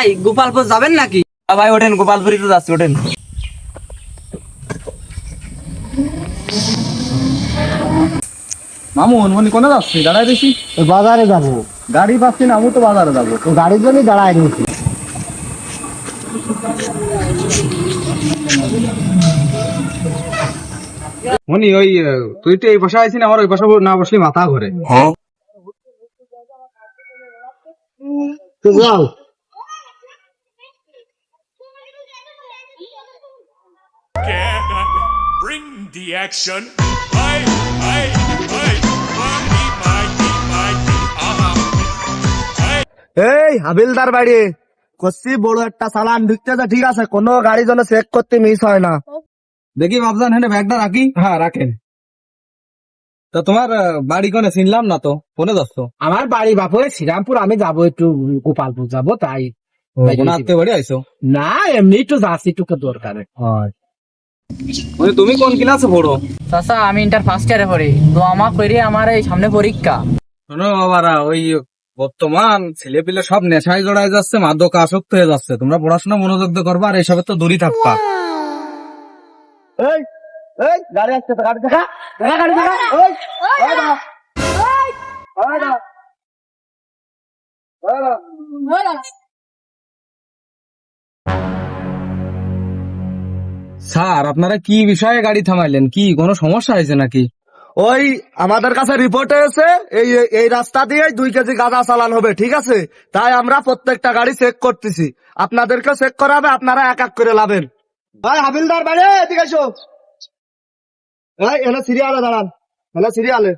ভাই গোপালপুর যাবেন নাকি? ভাই ওঠেন, গোপালপুরি তো যাচ্ছি, ওঠেন। মামুন মনি কোনে যাচ্ছি? দাঁড়াই দেখি বাজারে যাবো। গাড়ি পাচ্ছি না, আমি তো বাজারে যাবো। তো গাড়ির জন্য দাঁড়ায় রয়েছি। মনি ওই তুই তো এই পাশে আইসি না, আমার ওই পাশে না বসলে মাথা ঘুরে। তো যাও। Bring the action. Hey, hey, hey. Money, money, hey. এই হাবিলদার বাড়ি কচ্ছি বড় একটা চালান ঢুকতেছে, ঠিক আছে? কোনো গাড়ি যেন চেক করতে মিস হয় না। দেখি বাবজান, হ্যাঁ ব্যাগটা রাখি। হ্যাঁ রাখেন। তা তোমার বাড়ি কোনে চিনলাম না তো, কোনে যাচ্ছ? আমার বাড়ি বাপুরে শ্রীরামপুর, আমি যাবো একটু গোপালপুর যাবো, তাই। কোন আত্মীয় বাড়ি আইছো? না এমনি একটু যাচ্ছি, একটু দরকারে। তুমি কোন ক্লাসে পড়ো? চাচা আমি ইন্টার ফার্স্ট ইয়ারে পড়ি, তো আমার করি আমার এই সামনে পরীক্ষা। শোনো বাবারা, ওই বর্তমান ছেলে পিলে সব নেশায় জড়ায় যাচ্ছে, মাদক আসক্ত হয়ে যাচ্ছে। তোমরা পড়াশোনা মনোযোগ দিয়ে করবা, আর এইসবের তো দূরই থাকবা। এই এই গাড়ি আসছে, গাড়ি দেখা দেখা, গাড়ি দেখা। ওই ওই দাঁড়া, ওই দাঁড়া, ওই দাঁড়া। স্যার আপনারা কি বিষয়ে গাড়ি থামাইলেন? কি কোনো সমস্যা হয়েছে নাকি? ওই আমাদের কাছে রিপোর্ট এসেছে, এই এই রাস্তা দিয়ে 2 কেজি গাঁজা চালান হবে, ঠিক আছে? তাই আমরা প্রত্যেকটা গাড়ি চেক করতেছি, আপনাদেরকে চেক করা হবে, আপনারা এক এক করে লাভেন। ভাই হাবিলদার বাড়ি, এদিকে এসো। এই এনে সিরিয়ালে দাঁড়ান, এনে সিরিয়ালে।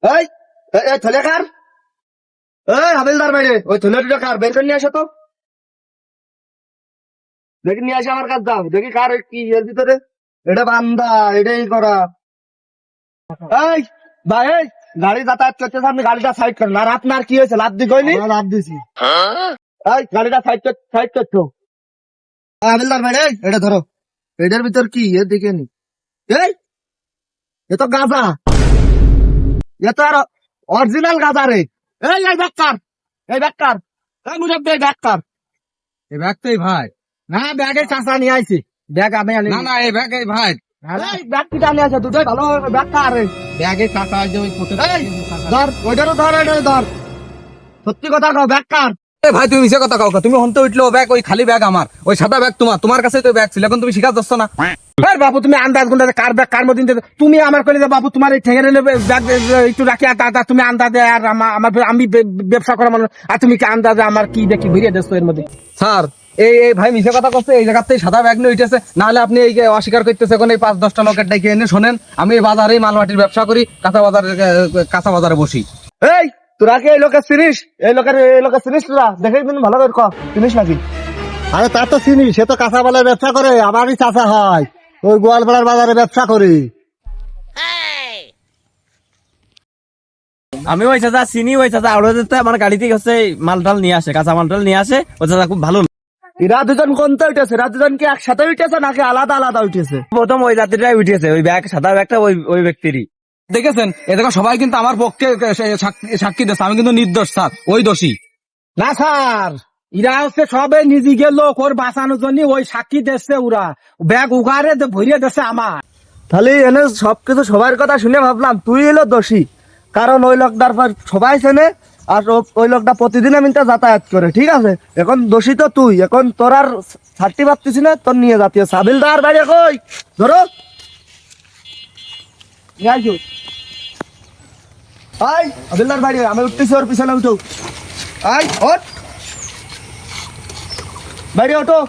এই এই থলে কার? এই হাবিলদার বাড়ি, ওই থলে দুটো কার বের করে নিয়ে আসো তো। দেখি নিয়ে আসে আমার কাছে দাও, দেখি কার কি এর ভিতরে। এটা বান্দা, এটাই করা। এই ভাই, এই গাড়ি যাতায়াত করতেছে, আপনি গাড়িটা সাইড করেন। আর আপনার কি হয়েছে? লাভ দি কইনি? লাভ দিছি। এই গাড়িটা সাইড করছো। হাবিলদার ভাই, এই এটা ধরো, এটার ভিতর কি এ দেখে নি। এই এ তো গাঁজা, এ তো আর অরিজিনাল গাঁজা রে। এই এই ব্যাগকার, এই ব্যাগকার, এই মুরব্বি, এই ব্যাগকার। এই ব্যাগ তো এই ভাই। না ব্যাগের চাষা নিয়ে আইছি, ব্যাগ আমি আনি। না না, এই ব্যাগ এই ভাই। এই ব্যাগ কিটা নিয়ে আসে, দুটোই ভালো ব্যাগ কার রে? ব্যাগে টাকা যে ওই কোটে। এই ধর, ওইটারও ধর, এটারও ধর। সত্যি কথা কও, ব্যাগ কার? এ ভাই তুমি মিছে কথা কাও, তুমি হন্তে উঠলো ব্যাগ, ওই খালি ব্যাগ আমার, ওই সাদা ব্যাগ তোমার, তোমার কাছে তো ব্যাগ ছিল, এখন তুমি শিকার যাচ্ছ না। এই বাবু তুমি আন্দাজ গুন্ডা কার ব্যাগ কার মধ্যে দিতে, তুমি আমার কইলে যে বাবু তোমার এই ঠেঙে নেবে ব্যাগ একটু রাখি, আর দাদা তুমি আন্দাজে, আর আমি ব্যবসা করা মানুষ, আর তুমি কি আন্দাজে আমার কি দেখি ভিড়িয়ে দেছো এর মধ্যে? স্যার এই এই ভাই মিছে কথা করছে, এই জায়গাতেই সাদা ব্যাগ নিয়ে উঠেছে, নাহলে আপনি এই যে অস্বীকার করতেছে। এখন এই 5-10টা লোকের ডাইকে এনে শোনেন, আমি এই বাজারেই মালমাটির ব্যবসা করি, কাঁচা বাজারে বসি। এই তোরা কি এই লোকের চিনিস? এই লোকের চিনিস তোরা? দেখে কিন্তু ভালো করে কর, চিনিস নাকি? আরে তার তো চিনি, সে তো কাঁচা বালের ব্যবসা করে, আমারই চাচা হয়, ওই গোয়ালপাড়ার বাজারে ব্যবসা করি। আমি ওই চাচা চিনি, ওই চাচা আরো আমার গাড়িতে হচ্ছে মালটাল নিয়ে আসে, কাঁচা মালটাল নিয়ে আসে, ওই চাচা খুব ভালো। এরা দুজন কোনটা উঠেছে? এরা দুজন কি একসাথে উঠেছে নাকি আলাদা আলাদা উঠেছে? প্রথম ওই যাত্রীটাই উঠেছে, ওই ব্যাগ সাদা ব্যাগটা ওই ব্যক্তিরই। দেখেছেন, এ দেখো সবাই কিন্তু আমার পক্ষে সাক্ষী দিচ্ছে, আমি কিন্তু নির্দোষ স্যার, ওই দোষী না স্যার, এরা হচ্ছে সবে নিজেকে লোক ওর বাঁচানোর জন্য ওই সাক্ষী দিচ্ছে, ওরা ব্যাগ উগারে ভরিয়ে দিচ্ছে আমার। তাহলে এনে সবকিছু সবার কথা শুনে ভাবলাম তুই এলো দোষী, কারণ ওই লোকটার পর সবাই চেনে, আর ওই লোকটা প্রতিদিন এমনিতে যাতায়াত করে, ঠিক আছে? এখন দোষী তো তুই, এখন তোর আর ছাড়তে পারতিস না, তোর নিয়ে যাতি। সাবিলদার বাইরে কই ধরো, নিয়ে আসো। আই আবিলদার বাইরে, আমি উঠতেছি, ওর পিছনে উঠো। আই ওঠ, বাইরে ওঠো।